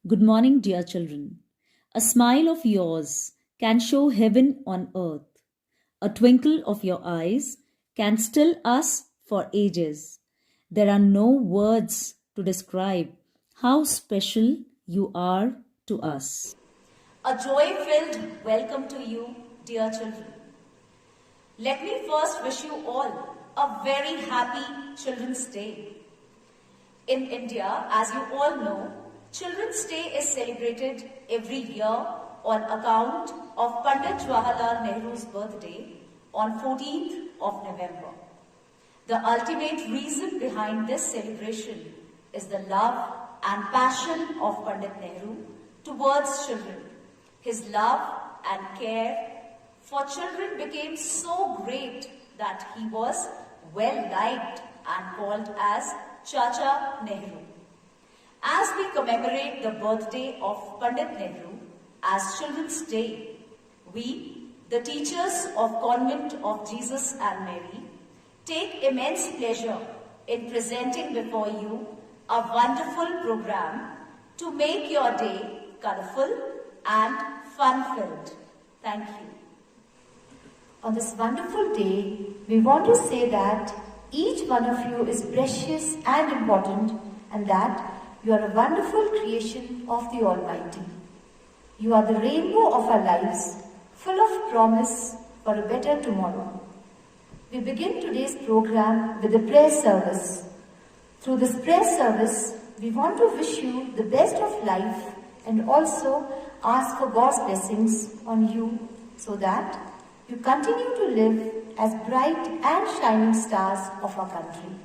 Good morning, dear children. A smile of yours can show heaven on earth. A twinkle of your eyes can still us for ages. There are no words to describe how special you are to us. A joy-filled welcome to you, dear children. Let me first wish you all a very happy Children's Day. In India, as you all know, Children's Day is celebrated every year on account of Pandit Jawaharlal Nehru's birthday on 14th of November. The ultimate reason behind this celebration is the love and passion of Pandit Nehru towards children. His love and care for children became so great that he was well liked and called as Chacha Nehru. As we commemorate the birthday of Pandit Nehru as Children's Day, we, the teachers of Convent of Jesus and Mary, take immense pleasure in presenting before you a wonderful program to make your day colorful and fun-filled. Thank you. On this wonderful day, we want to say that each one of you is precious and important, and that you are a wonderful creation of the Almighty. You are the rainbow of our lives, full of promise for a better tomorrow. We begin today's program with a prayer service. Through this prayer service, we want to wish you the best of life and also ask for God's blessings on you so that you continue to live as bright and shining stars of our country.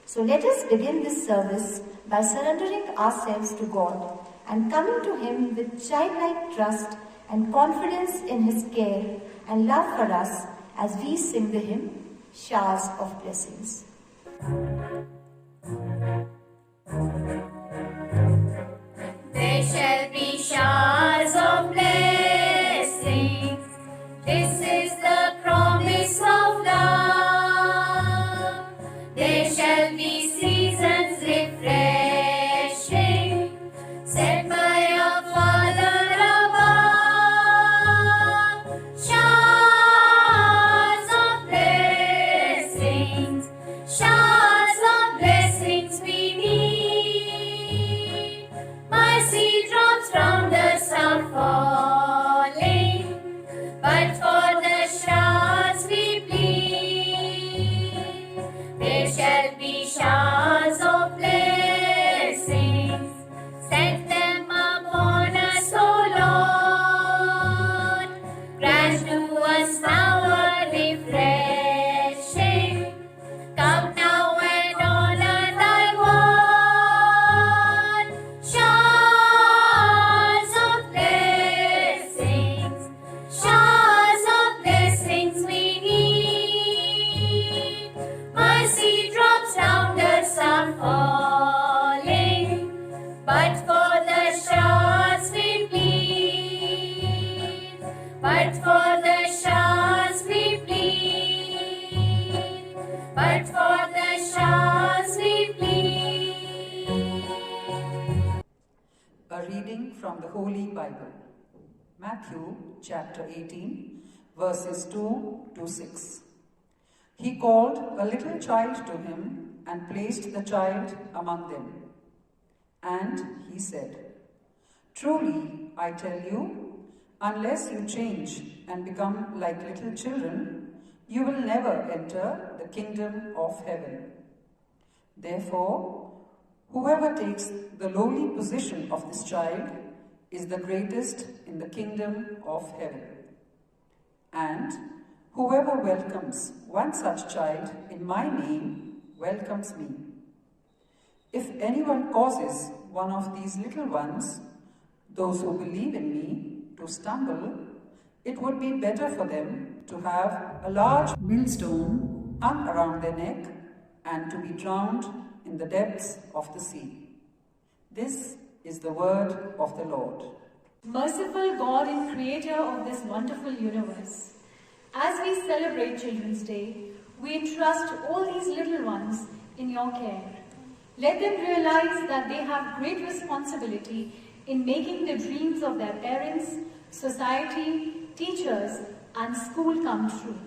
So let us begin this service by surrendering ourselves to God and coming to Him with childlike trust and confidence in His care and love for us as we sing the hymn, Showers of Blessings. There shall be showers of blessings. This is the promise of love. There shall be seasons refreshing, set by our Father above. Showers of blessings, showers of blessings we need. Mercy drops from the south falling, but for the showers we plead. There shall be showers of blessings, send them upon us, O Lord. Grant to us now a refreshing. Come now and honor thy word. Showers of blessings, showers of blessings we need. Mercy drops down the sun falling, but for the showers we plead. But for the showers we plead. But for the showers we plead. A reading from the Holy Bible. Matthew chapter 18, verses 2 to 6. He called a little child to him and placed the child among them. And he said, Truly, I tell you, unless you change and become like little children, you will never enter the kingdom of heaven. Therefore, whoever takes the lowly position of this child is the greatest in the kingdom of heaven. And whoever welcomes one such child in my name welcomes me. If anyone causes one of these little ones, those who believe in me, to stumble, it would be better for them to have a large millstone hung around their neck and to be drowned in the depths of the sea. This is the word of the Lord. Merciful God and Creator of this wonderful universe, as we celebrate Children's Day, we entrust all these little ones in your care. Let them realize that they have great responsibility in making the dreams of their parents, society, teachers, and school come true.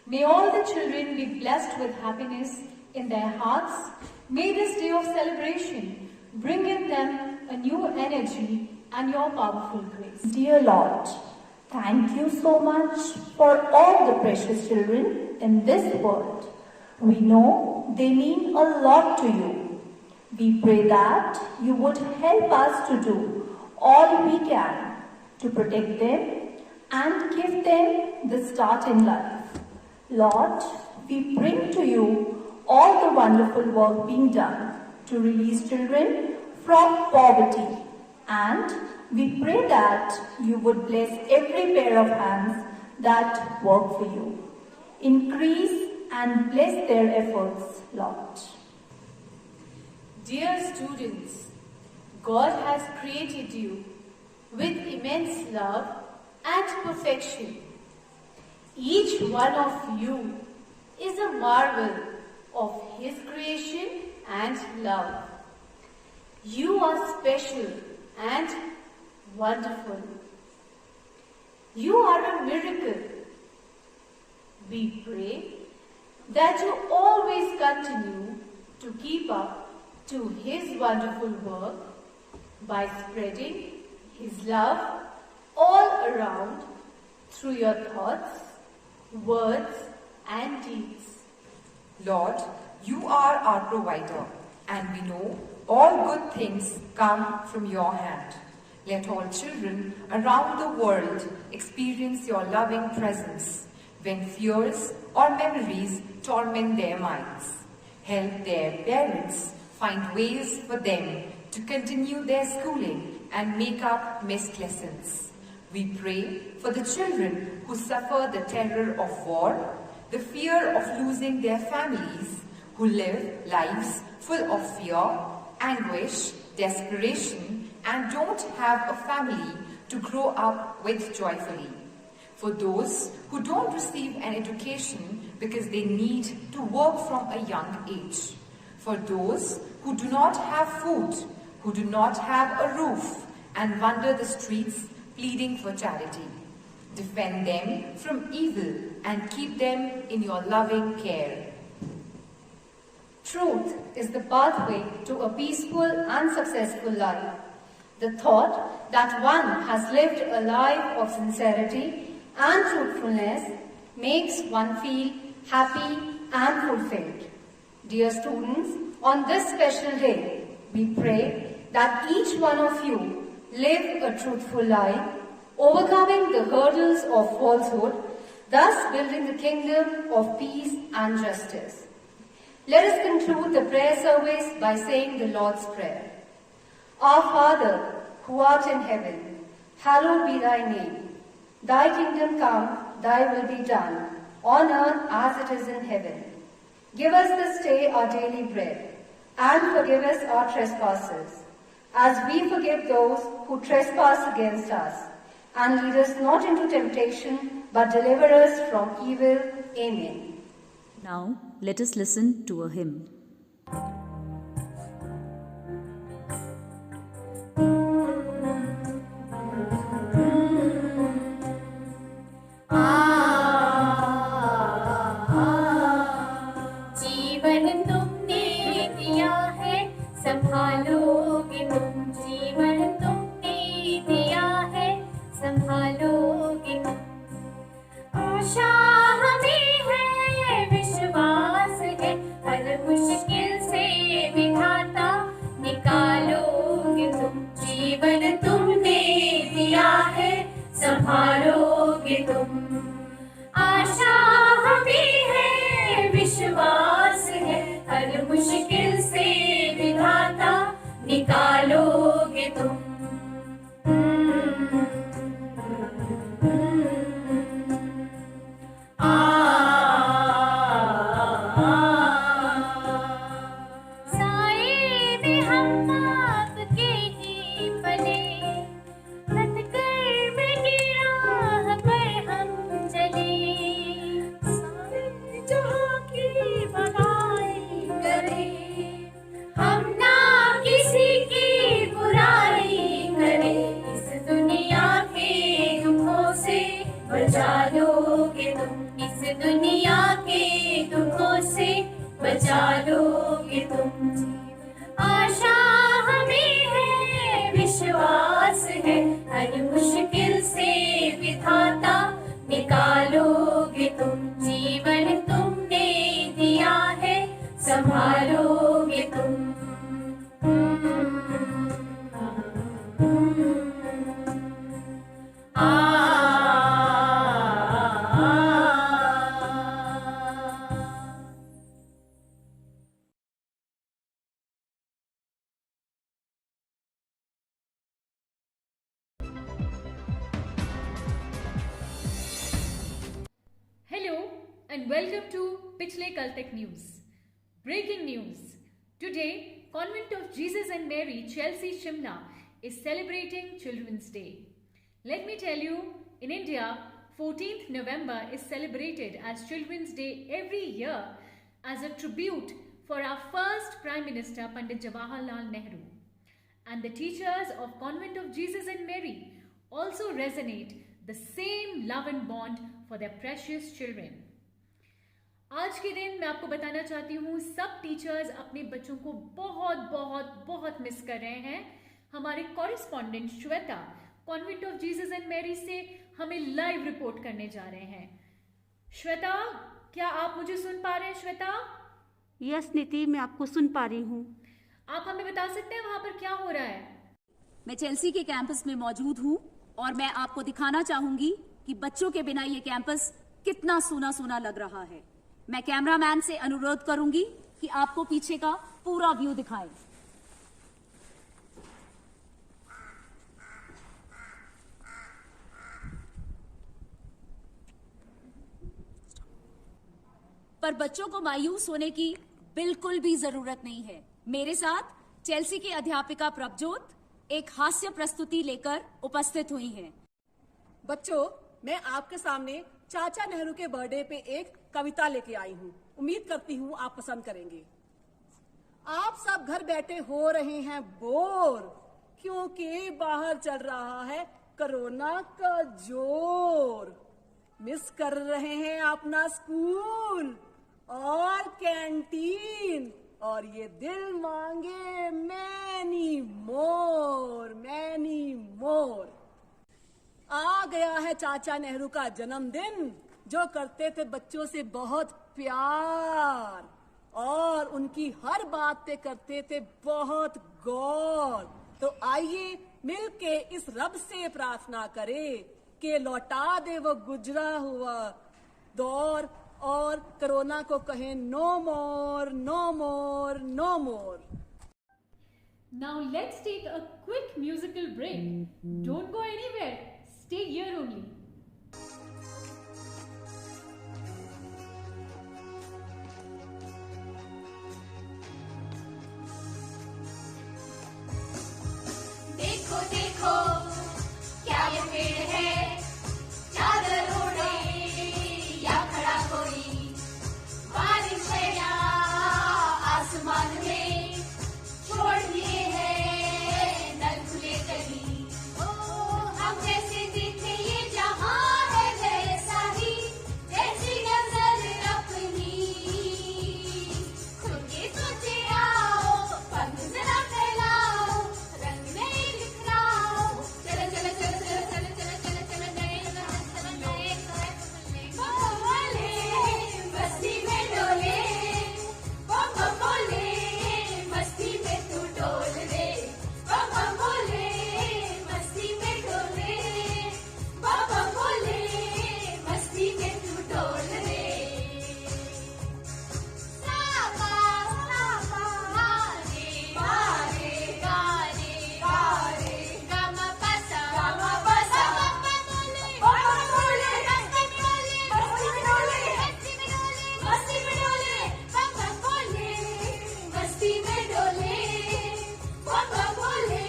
May all the children be blessed with happiness in their hearts. May this day of celebration bring in them a new energy and your powerful grace. Dear Lord, thank you so much for all the precious children in this world. We know they mean a lot to you. We pray that you would help us to do all we can to protect them and give them the start in life. Lord, we bring to you all the wonderful work being done to release children from poverty, and we pray that you would bless every pair of hands that work for you. Increase and bless their efforts, Lord. Dear students, God has created you with immense love and perfection. Each one of you is a marvel of His creation and love. You are special and wonderful. You are a miracle. We pray that you always continue to keep up to His wonderful work by spreading His love all around through your thoughts, words, and deeds. Lord, you are our provider, and we know all good things come from your hand. Let all children around the world experience your loving presence when fears or memories torment their minds. Help their parents find ways for them to continue their schooling and make up missed lessons. We pray for the children who suffer the terror of war, the fear of losing their families, who live lives full of fear, anguish, desperation, and don't have a family to grow up with joyfully. For those who don't receive an education because they need to work from a young age. For those who do not have food, who do not have a roof, and wander the streets pleading for charity. Defend them from evil and keep them in your loving care. Truth is the pathway to a peaceful and successful life. The thought that one has lived a life of sincerity and truthfulness makes one feel happy and fulfilled. Dear students, on this special day, we pray that each one of you live a truthful life, overcoming the hurdles of falsehood, thus building the kingdom of peace and justice. Let us conclude the prayer service by saying the Lord's Prayer. Our Father, who art in heaven, hallowed be thy name. Thy kingdom come, thy will be done, on earth as it is in heaven. Give us this day our daily bread, and forgive us our trespasses, as we forgive those who trespass against us. And lead us not into temptation, but deliver us from evil. Amen. Now, let us listen to a hymn. जीवन तुमने दिया है, संभालोगे तुम। जीवन तुमने दिया है, संभालोगे तुम। आशा हमें है, विश्वास है, हर मुश्किल से विधाता निकालोगे तुम। जीवन तुमने दिया है, संभालोगे तुम। आशा हमें है, विश्वास है, हर मुश्किल से विधाता निकालोगे तुम। साए में हम आपके ही पले, हथकड़ में राह पर हम चले। सारे जहां की बड़ाई करें, हम ना किसी की बचा लोगे तुम इस दुनिया के दुखों से, बचा लोगे तुम। आशा हमें है, विश्वास है, हर मुश्किल से विधाता निकालोगे तुम। जीवन तुमने दिया है, संभालोगे तुम। Hello and welcome to Pichle Kal Tak News. Breaking news. Today, Convent of Jesus and Mary, Chelsea, Shimla is celebrating Children's Day. Let me tell you, in India, 14th November is celebrated as Children's Day every year as a tribute for our first Prime Minister, Pandit Jawaharlal Nehru. And the teachers of Convent of Jesus and Mary also resonate the same love and bond for their precious children. आज के दिन मैं आपको बताना चाहती हूँ, सब teachers अपने बच्चों को बहुत बहुत बहुत मिस कर रहे हैं। हमारे correspondent Shweta convent of Jesus and Mary से हमें लाइव रिपोर्ट करने जा रहे हैं। श्वेता, क्या आप मुझे सुन पा रहे हैं? श्वेता? यस नीति, मैं आपको सुन पा रही हूँ। आप हमें बता सकते हैं वहां पर क्या हो रहा है? मैं चेल्सी के कैंपस में मौजूद हूँ और मैं आपको दिखाना चाहूंगी कि बच्चों के बिना ये कैंपस कितना सूना सूना लग रहा है। मैं कैमरामैन से अनुरोध करूंगी कि आपको पीछे का पूरा व्यू दिखाएं। पर बच्चों को मायूस होने की बिल्कुल भी जरूरत नहीं है। मेरे साथ चेल्सी की अध्यापिका प्रभजोत एक हास्य प्रस्तुति लेकर उपस्थित हुई हैं। बच्चों, मैं आपके सामने चाचा नेहरू के बर्थडे पे एक कविता लेके आई हूँ। उम्मीद करती हूँ आप पसंद करेंगे। आप सब घर बैठे हो रहे हैं बोर, क्योंकि बाहर चल रहा है कोरोना का जोर। मिस कर रहे हैं अपना स्कूल और कैंटीन, और ये दिल मांगे मैनी मोर, मैनी मोर। आ गया है चाचा नेहरू का जन्मदिन, जो करते थे बच्चों से बहुत प्यार, और उनकी हर बात पे करते थे बहुत गौर। तो आइए मिलके इस रब से प्रार्थना करें कि लौटा दे वो गुजरा हुआ दौर, और कोरोना को कहें no more, no more, no more. Now let's take a quick musical break. Don't go anywhere. Stay here only. देखो देखो क्या ये पेड़ है, चादर ओढ़े या खड़ा कोई, बारिश है या आसमान में, छोड़ दिए हैं नल खुले कहीं। ओ हम जैसे दिखे ये जहां है वैसा ही, जैसी नजर अपनी, खुद के सोचे आओ, पंख जरा फैलाओ, रंग नए बिखराओ, चल चल चल चल चल चल चल चल नए बोले मस्ती में डोले, बोले मस्ती में तू डोल रे, बोले मस्ती में डोले, बोले मस्ती में तू डोल रे। सापा सापा मारे मारे गारे गारे, गामा पासा बोले बोले मस्ती में डोले, मस्ती में डोले, मस्ती में डोले, बोले मस्ती में डोले, बोले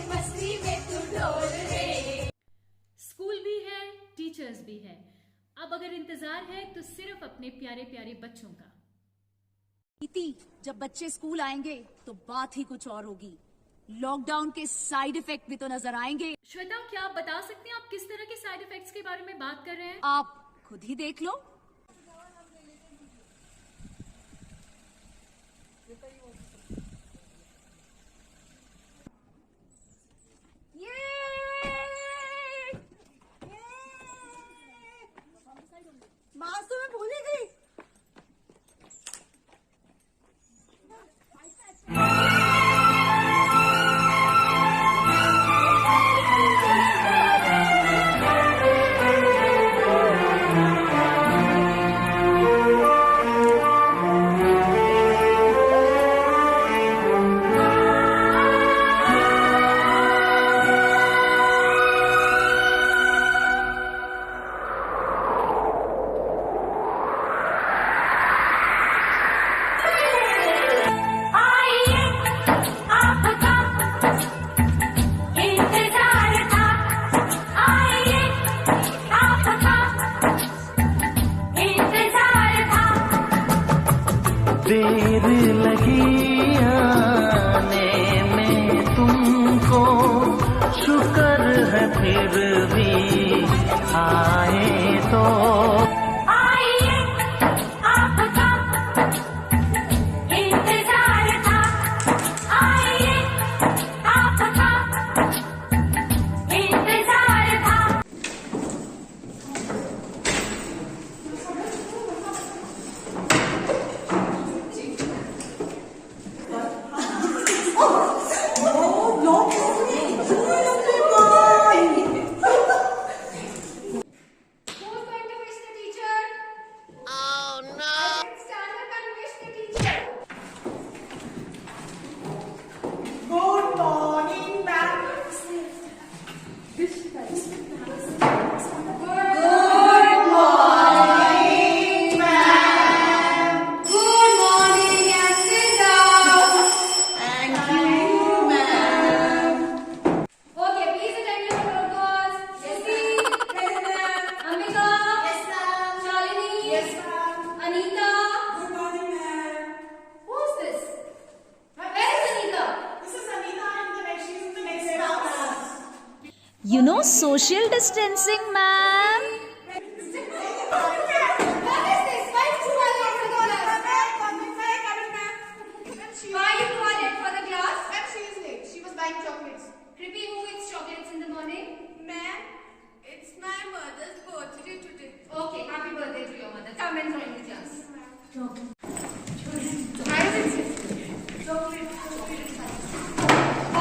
मस्ती में तू डोल रे। स्कूल भी है, टीचर्स भी है। अब अगर इंतजार है तो सिर्फ अपने प्यारे प्यारे बच्चों का। इति जब बच्चे स्कूल आएंगे तो बात ही कुछ और होगी। लॉकडाउन के साइड इफेक्ट भी तो नजर आएंगे। श्वेता, क्या आप बता सकते हैं आप किस तरह के साइड इफेक्ट्स के बारे में बात कर रहे हैं? आप खुद ही देख लो। मासूम मैं भूल ही गई। देर लगी आने में तुमको, शुक्र है फिर भी आए तो। आइए आपका इंतजार था, आइए आपका इंतजार था। You know, social distancing, ma'am. Why you call late for the class? Ma'am, she is late. She was buying chocolates. Krippy, who eats chocolates in the morning? Ma'am, it's my mother's birthday today. Okay, happy birthday to your mother. Come and join the class.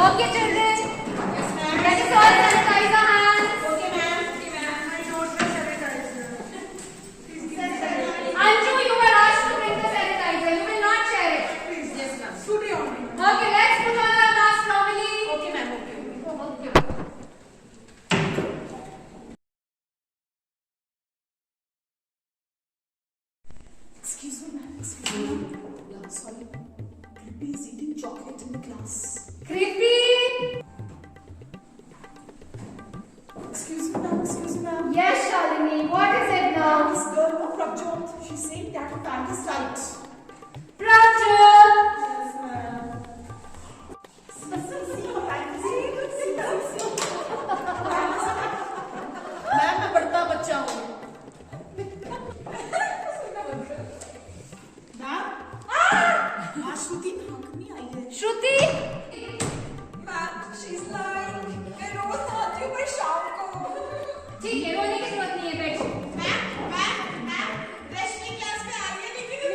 Okay, children. Yes, ma'am. Let us all sanitize our hands. Okay, ma'am. Okay, ma'am. I don't know sanitizer. Anju, you were asked to bring the sanitizer. You will not share it. Please. Yes, ma'am. Scooty on me. Okay, let's put on our mask properly. Okay, ma'am. Okay. Excuse me, ma'am. Excuse me, ma'am. Yeah, sorry. Krippy is eating chocolate in the class. Krippy! Excuse me, ma'am. Excuse me, ma'am. Yes, Shalini. What is it now? This girl, no, Prabjot, she's saying that her pant is tight. Prabjot! Yes, ma'am. See her pant is tight. Ma'am मैं बड़ता बच्चा हूँ। Ma'am आज श्रुति भाग नहीं आई है। Shruti! Ma'am, she's lying. मैं रोज आती हूँ पर शाम को। ठीक है, रोने की जरूरत नहीं है, बैठो। मैम रश्मि क्लास में आ रही है लेकिन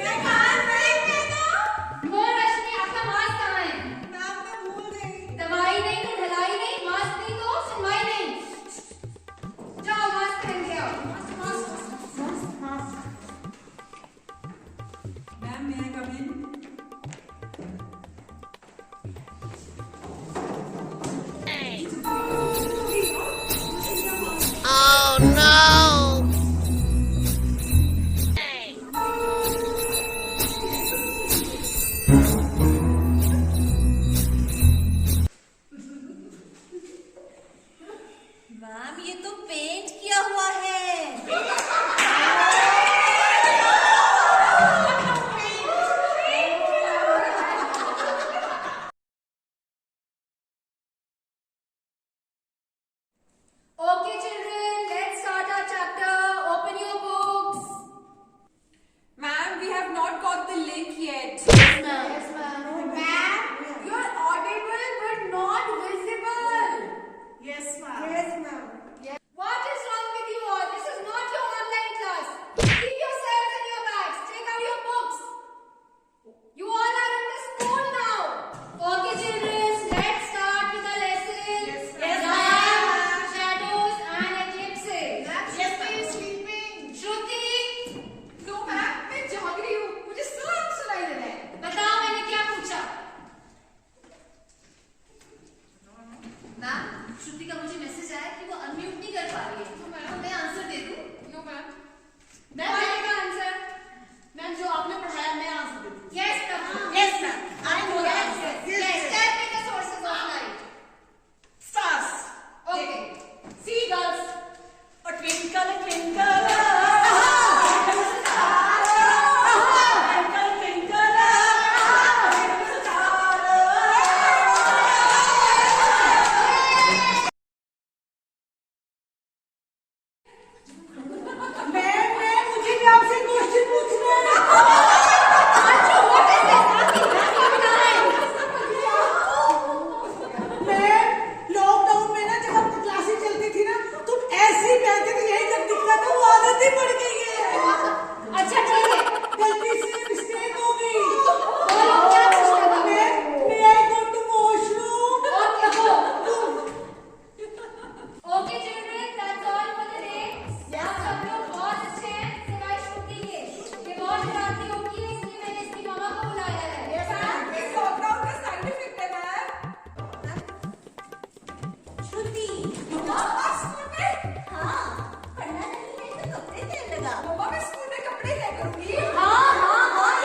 तेल लगा। मम्मा मैं स्कूल में कपड़े तय करूंगी। हाँ,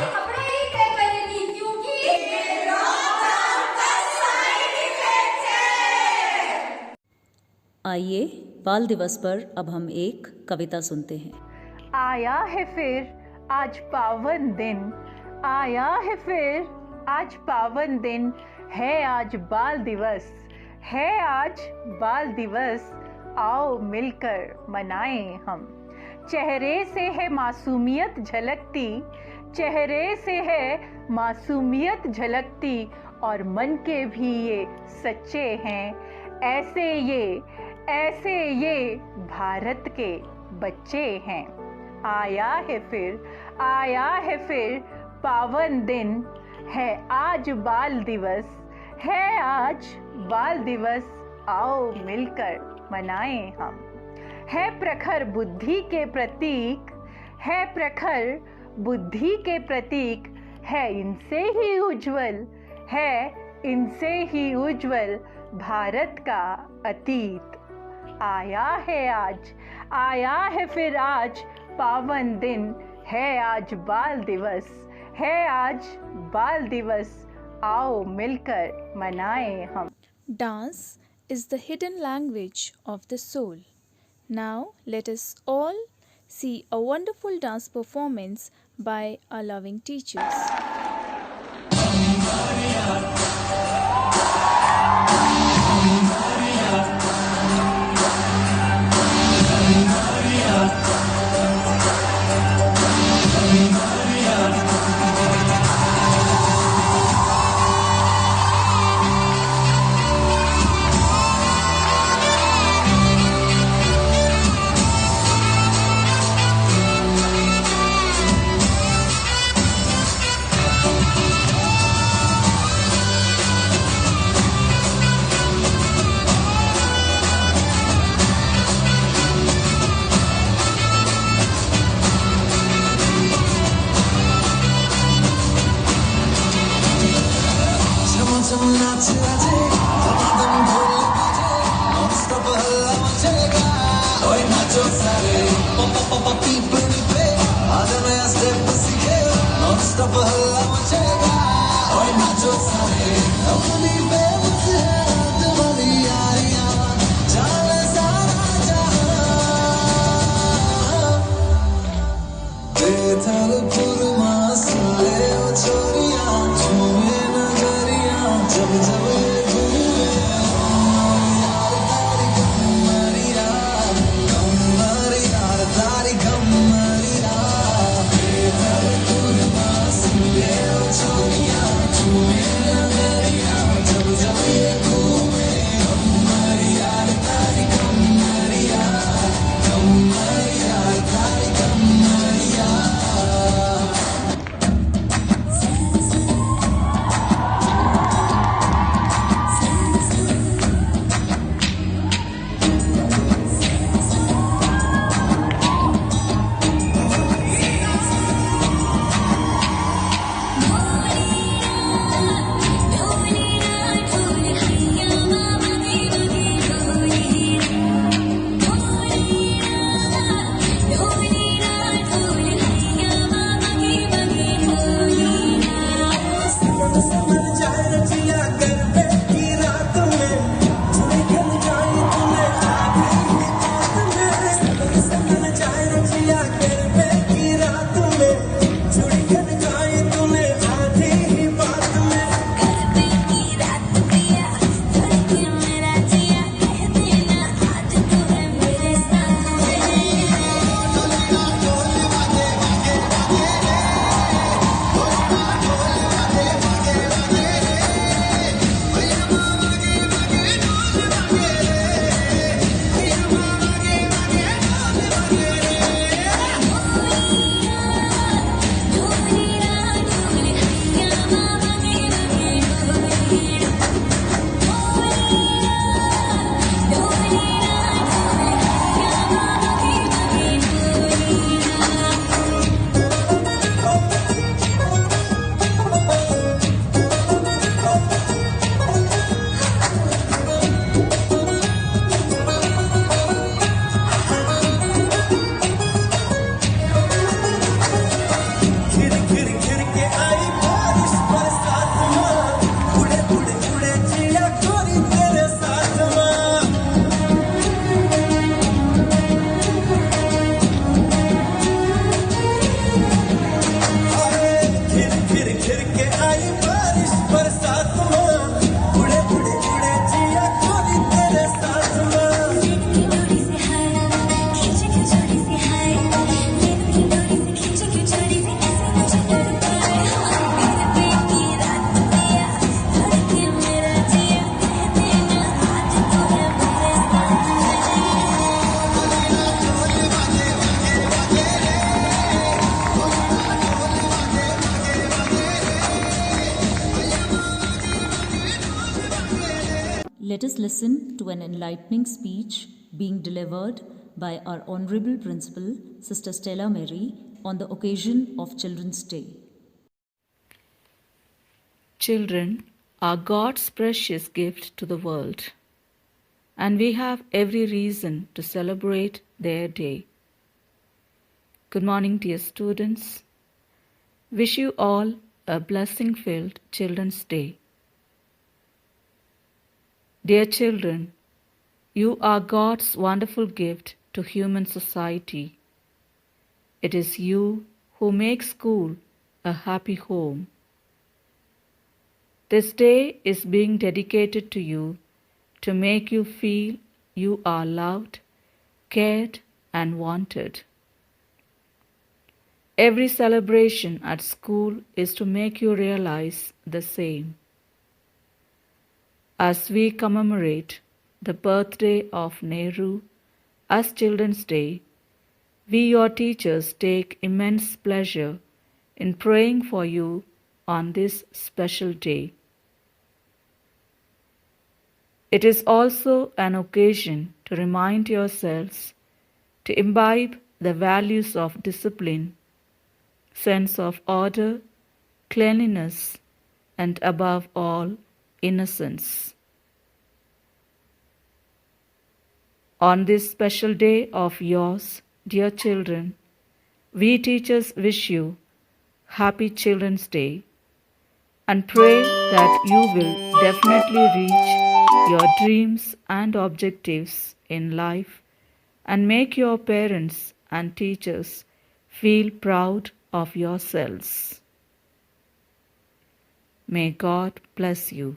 ये कपड़े ही तय करेगी क्योंकि आइए बाल दिवस पर अब हम एक कविता सुनते हैं। आया है फिर आज पावन दिन, आया है फिर आज पावन दिन, है आज बाल दिवस, है आज बाल दिवस, आओ मिलकर मनाएं हम। चेहरे से है मासूमियत झलकती, चेहरे से है मासूमियत झलकती, और मन के भी ये सच्चे हैं, ऐसे ये भारत के बच्चे हैं। आया है फिर पावन दिन, है आज बाल दिवस, है आज बाल दिवस, आओ मिलकर मनाएं हम। है प्रखर बुद्धि के प्रतीक, है प्रखर बुद्धि के प्रतीक, है इनसे ही उज्जवल, है इनसे ही उज्जवल भारत का अतीत। आया है फिर आज पावन दिन, है आज बाल दिवस, है आज बाल दिवस, आओ मिलकर मनाएं हम। Dance is the hidden language of the soul. Now let us all see a wonderful dance performance by our loving teachers. let us listen to an enlightening speech being delivered by our Honorable Principal, Sister Stella Mary, on the occasion of Children's Day. Children are God's precious gift to the world, and we have every reason to celebrate their day. Good morning, dear students. Wish you all a blessing-filled Children's Day. Dear children, you are God's wonderful gift to human society. It is you who make school a happy home. This day is being dedicated to you to make you feel you are loved, cared, and wanted. Every celebration at school is to make you realize the same. As we commemorate the birthday of Nehru as Children's Day, we, your teachers, take immense pleasure in praying for you on this special day. It is also an occasion to remind yourselves to imbibe the values of discipline, sense of order, cleanliness, and above all, innocence. On this special day of yours, dear children, we teachers wish you Happy Children's Day and pray that you will definitely reach your dreams and objectives in life and make your parents and teachers feel proud of yourselves. May God bless you.